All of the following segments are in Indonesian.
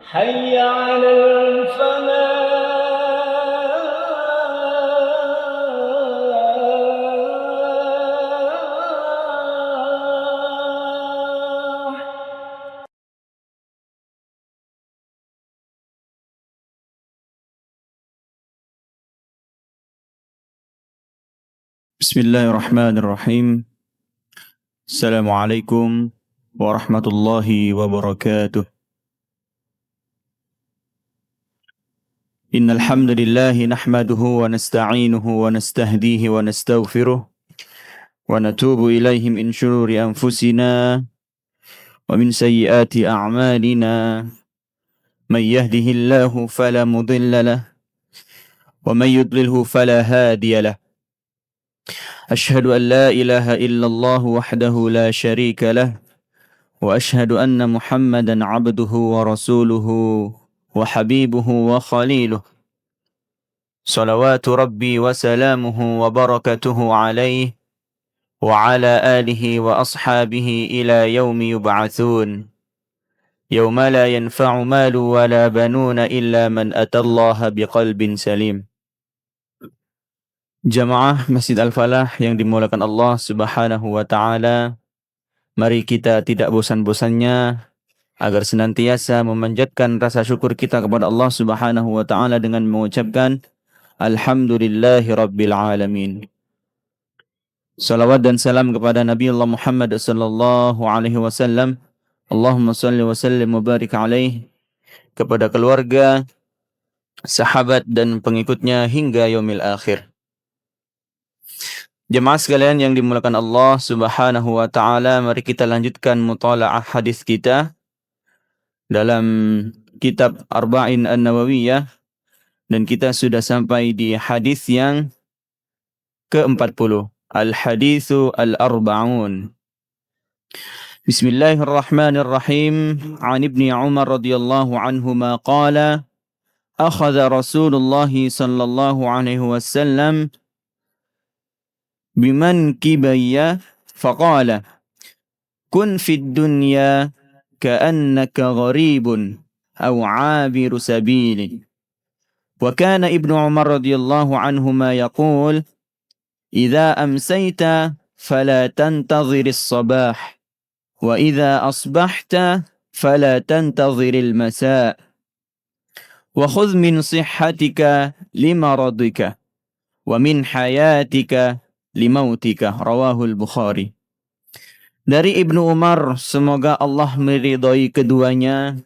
حي على الفلاح. بسم الله الرحمن الرحيم. السلام عليكم ورحمة الله وبركاته. إن الحمد لله نحمده ونستعينه ونستهديه ونستغفره ونتوب إليه من شرور أنفسنا ومن سيئات أعمالنا. من يهده الله فلا مضل له ومن يضلله فلا هادي له. أشهد أن لا إله إلا الله وحده لا شريك له وأشهد أن محمدا عبده ورسوله وحبيبه وخليله صلوات ربي وسلامه وبركته عليه وعلى آله وأصحابه إلى يوم يبعثون يوم لا ينفع مال ولا بنون إلا من أتى الله بقلب سليم. Jamaah Masjid Al-Falah yang dimuliakan Allah Subhanahu wa taala, mari kita tidak bosan-bosannya agar senantiasa memanjatkan rasa syukur kita kepada Allah Subhanahu wa taala dengan mengucapkan Alhamdulillahi Rabbil Alamin. Salawat dan salam kepada Nabi Allah Muhammad sallallahu alaihi wasallam. Allahumma salli wa sallim wa barik alaihi, kepada keluarga, sahabat dan pengikutnya hingga yaumil akhir. Jemaah sekalian yang dimuliakan Allah Subhanahu wa taala, mari kita lanjutkan mutalaah hadis kita dalam kitab Arba'in An-Nawawiyah, dan kita sudah sampai di hadis yang ke-40, Al-Haditsu Al-Arba'un. Bismillahirrahmanirrahim. An Ibni Umar radhiyallahu anhuma qala akhadha Rasulullah sallallahu alaihi wasallam bimankibayya faqala kun fid dunya ka'annaka gharibun aw 'abiru sabilin. Wa kana Ibnu Umar radhiyallahu anhuma yaqul idza amsayta fala tantadhiris sabah wa idza asbahta fala tantadhiril masa wa khudh min sihhatika limaradika wa min hayatika limautika. Rawahul Bukhari. Dari Ibnu Umar, semoga Allah meridhai keduanya,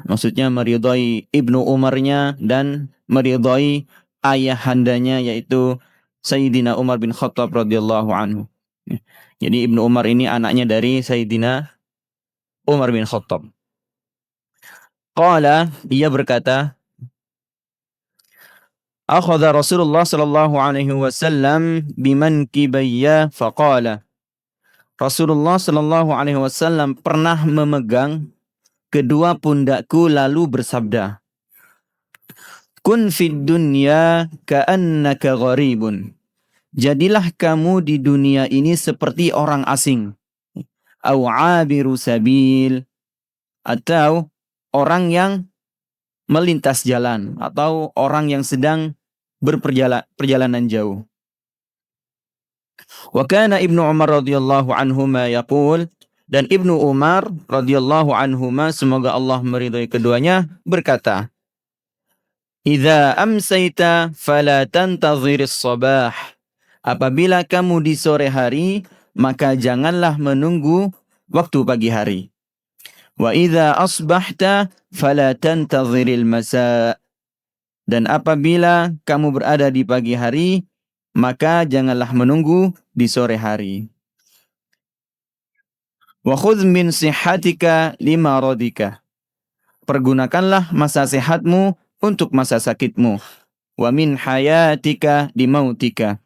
maksudnya meridhai Ibnu Umarnya dan meridhai ayahandanya, yaitu Sayyidina Umar bin Khattab radhiyallahu anhu. Jadi Ibnu Umar ini anaknya dari Sayyidina Umar bin Khattab. Qala, ia berkata, akhadha Rasulullah sallallahu alaihi wasallam bimankibayya faqala. Rasulullah sallallahu alaihi wasallam pernah memegang kedua pundakku lalu bersabda, kun fid dunya ka'annaka gharibun. Jadilah kamu di dunia ini seperti orang asing. Au 'abiru sabil, atau orang yang melintas jalan, atau orang yang sedang perjalanan jauh. Wa kana Ibnu Umar radhiyallahu anhuma yaqul, dan Ibnu Umar radhiyallahu anhuma, semoga Allah meridhai keduanya, berkata, idza amsayta fala tantadhiris sabah. Apabila kamu di sore hari, maka janganlah menunggu waktu pagi hari. Wa idza asbahta fala tantadhiril masa. Dan apabila kamu berada di pagi hari, maka janganlah menunggu di sore hari. Wa khudh min sihhatika limaradika. Pergunakanlah masa sehatmu untuk masa sakitmu. Wa min hayatika limautika.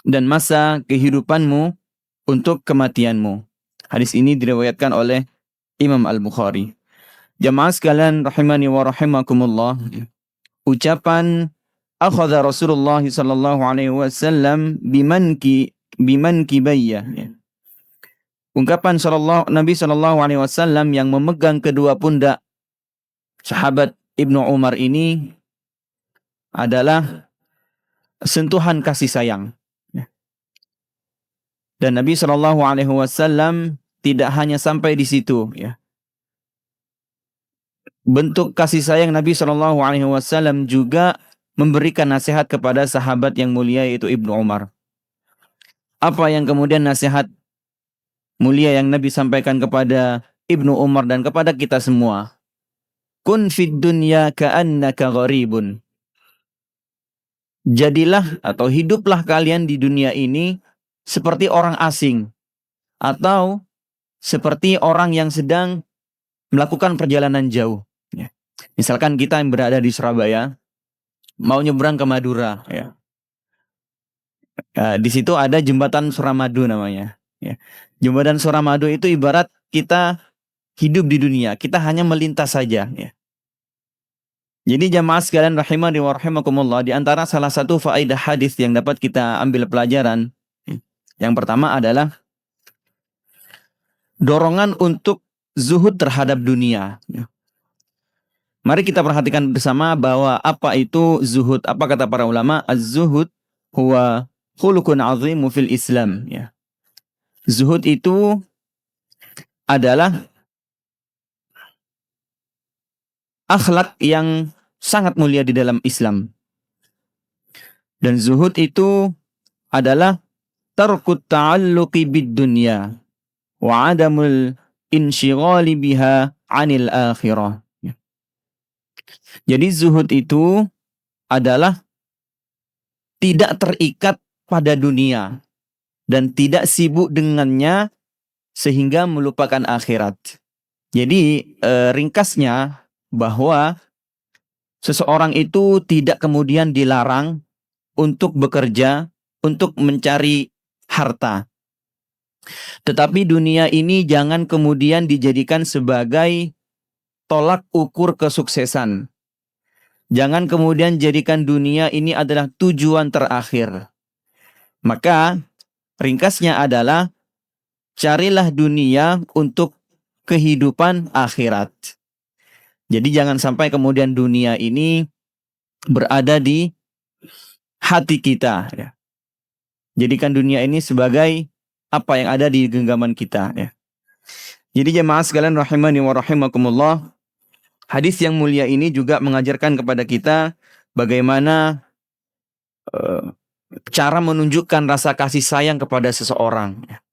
Dan masa kehidupanmu untuk kematianmu. Hadis ini diriwayatkan oleh Imam Al-Bukhari. Jamaah sekalian rahimani wa rahimakumullah, ucapan akhadha Rasulullah sallallahu alaihi wasallam bimankibayya, ungkapan Nabi sallallahu alaihi wasallam yang memegang kedua pundak sahabat Ibnu Umar ini adalah sentuhan kasih sayang. Dan Nabi Shallallahu Alaihi Wasallam tidak hanya sampai di situ. Ya. Bentuk kasih sayang Nabi Shallallahu Alaihi Wasallam juga memberikan nasihat kepada sahabat yang mulia yaitu Ibnu Umar. Apa yang kemudian nasihat mulia yang Nabi sampaikan kepada Ibnu Umar dan kepada kita semua? Kun fid dunya ka'annaka gharibun. Jadilah atau hiduplah kalian di dunia ini seperti orang asing atau seperti orang yang sedang melakukan perjalanan jauh. Ya. Misalkan kita yang berada di Surabaya mau nyebrang ke Madura. Ya. Di situ ada jembatan Suramadu namanya. Ya. Jembatan Suramadu itu ibarat kita hidup di dunia, kita hanya melintas saja. Ya. Jadi jamaah sekalian rahimani wa rahimakumullah, di antara salah satu faedah hadis yang dapat kita ambil pelajaran, yang pertama adalah dorongan untuk zuhud terhadap dunia. Mari kita perhatikan bersama bahwa apa itu zuhud. Apa kata para ulama? Az-zuhud huwa khuluqun azimu fil Islam. Ya. Zuhud itu adalah akhlak yang sangat mulia di dalam Islam. Dan zuhud itu adalah tarkut ta'alluqi bid dunya wa adamul insyighali biha 'anil akhirah. Jadi zuhud itu adalah tidak terikat pada dunia dan tidak sibuk dengannya sehingga melupakan akhirat. Jadi ringkasnya bahwa seseorang itu tidak kemudian dilarang untuk bekerja, untuk mencari harta. Tetapi dunia ini jangan kemudian dijadikan sebagai tolak ukur kesuksesan. Jangan kemudian jadikan dunia ini adalah tujuan terakhir. Maka ringkasnya adalah carilah dunia untuk kehidupan akhirat. Jadi jangan sampai kemudian dunia ini berada di hati kita. Ya. Jadikan dunia ini sebagai apa yang ada di genggaman kita. Ya. Jadi jemaah sekalian rahimani wa rahimakumullah, hadis yang mulia ini juga mengajarkan kepada kita bagaimana cara menunjukkan rasa kasih sayang kepada seseorang. Ya.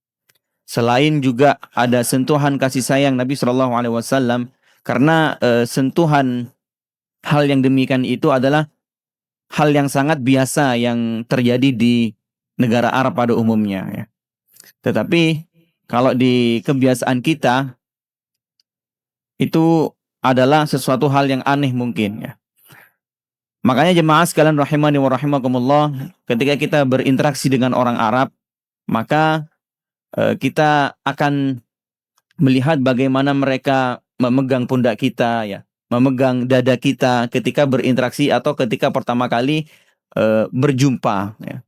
Selain juga ada sentuhan kasih sayang Nabi Shallallahu Alaihi Wasallam, karena sentuhan hal yang demikian itu adalah hal yang sangat biasa yang terjadi di negara Arab pada umumnya. Ya. Tetapi kalau di kebiasaan kita itu adalah sesuatu hal yang aneh mungkin. Ya. Makanya jemaah sekalian rahimani wa rahimakumullah, ketika kita berinteraksi dengan orang Arab, maka kita akan melihat bagaimana mereka memegang pundak kita, ya, memegang dada kita ketika berinteraksi atau ketika pertama kali berjumpa. Ya.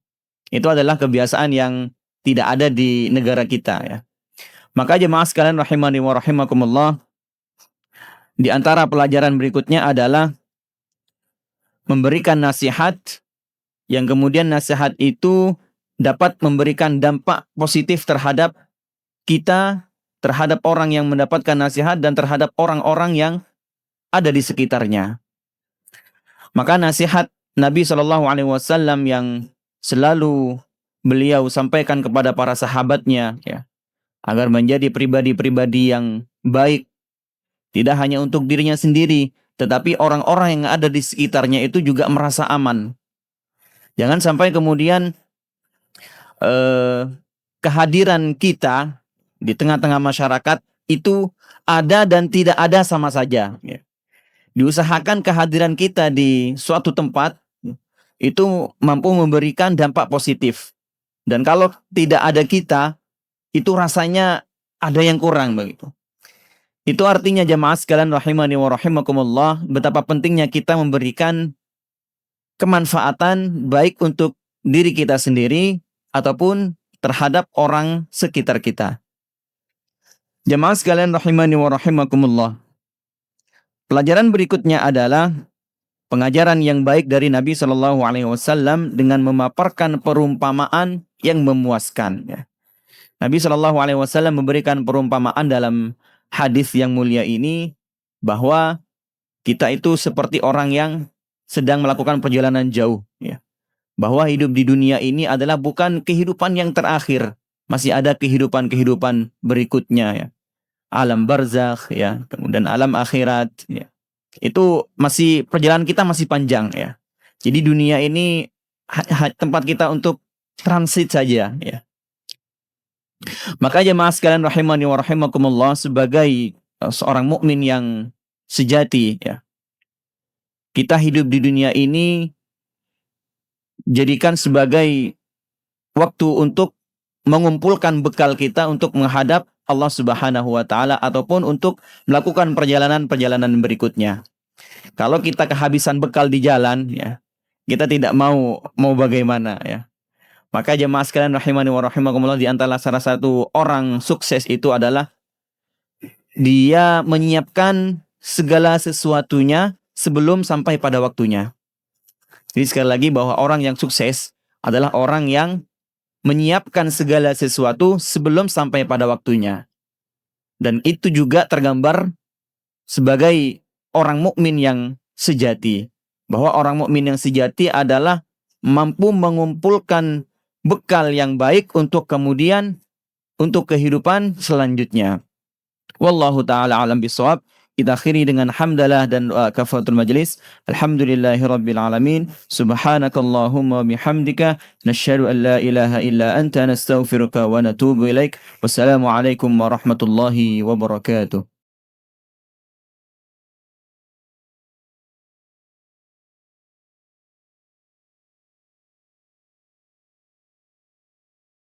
Itu adalah kebiasaan yang tidak ada di negara kita. Ya. Maka jemaah sekalian rahimani wa rahimakumullah, di antara pelajaran berikutnya adalah memberikan nasihat yang kemudian nasihat itu dapat memberikan dampak positif terhadap kita, terhadap orang yang mendapatkan nasihat dan terhadap orang-orang yang ada di sekitarnya. Maka nasihat Nabi Shallallahu Alaihi Wasallam yang selalu beliau sampaikan kepada para sahabatnya, ya, agar menjadi pribadi-pribadi yang baik, tidak hanya untuk dirinya sendiri, tetapi orang-orang yang ada di sekitarnya itu juga merasa aman. Jangan sampai kemudian kehadiran kita di tengah-tengah masyarakat itu ada dan tidak ada sama saja. Ya. Diusahakan kehadiran kita di suatu tempat itu mampu memberikan dampak positif. Dan kalau tidak ada kita, itu rasanya ada yang kurang begitu. Itu artinya jamaah sekalian rahimani wa rahimakumullah, betapa pentingnya kita memberikan kemanfaatan baik untuk diri kita sendiri ataupun terhadap orang sekitar kita. Jamaah sekalian rahimani wa rahimakumullah, Pelajaran berikutnya adalah pengajaran yang baik dari Nabi Shallallahu Alaihi Wasallam dengan memaparkan perumpamaan yang memuaskan. Ya. Nabi Shallallahu Alaihi Wasallam memberikan perumpamaan dalam hadis yang mulia ini bahwa kita itu seperti orang yang sedang melakukan perjalanan jauh. Ya. Bahwa hidup di dunia ini adalah bukan kehidupan yang terakhir, masih ada kehidupan-kehidupan berikutnya. Ya. Alam barzakh, ya, kemudian alam akhirat. Ya. Itu masih perjalanan kita masih panjang ya. Jadi dunia ini tempat kita untuk transit saja ya. Maka jemaah sekalian rahimani wa rahimakumullah, sebagai seorang mukmin yang sejati ya. Kita hidup di dunia ini jadikan sebagai waktu untuk mengumpulkan bekal kita untuk menghadap Allah Subhanahu wa taala ataupun untuk melakukan perjalanan-perjalanan berikutnya. Kalau kita kehabisan bekal di jalan ya, kita tidak mau bagaimana ya. Maka jemaah sekalian rahimani wa rahimakumullah, di antara salah satu orang sukses itu adalah dia menyiapkan segala sesuatunya sebelum sampai pada waktunya. Jadi sekali lagi bahwa orang yang sukses adalah orang yang menyiapkan segala sesuatu sebelum sampai pada waktunya. Dan itu juga tergambar sebagai orang mukmin yang sejati. Bahwa orang mukmin yang sejati adalah mampu mengumpulkan bekal yang baik untuk kemudian untuk kehidupan selanjutnya. Wallahu taala alam bisawab. Kita akhiri dengan hamdalah dan doa kafaratul majlis. Alhamdulillahirabbil alamin. Subhanakallahumma bihamdika nasyhadu an la ilaha illa anta nastaghfiruka wa natubu ilaik. Wassalamu alaikum warahmatullahi wabarakatuh.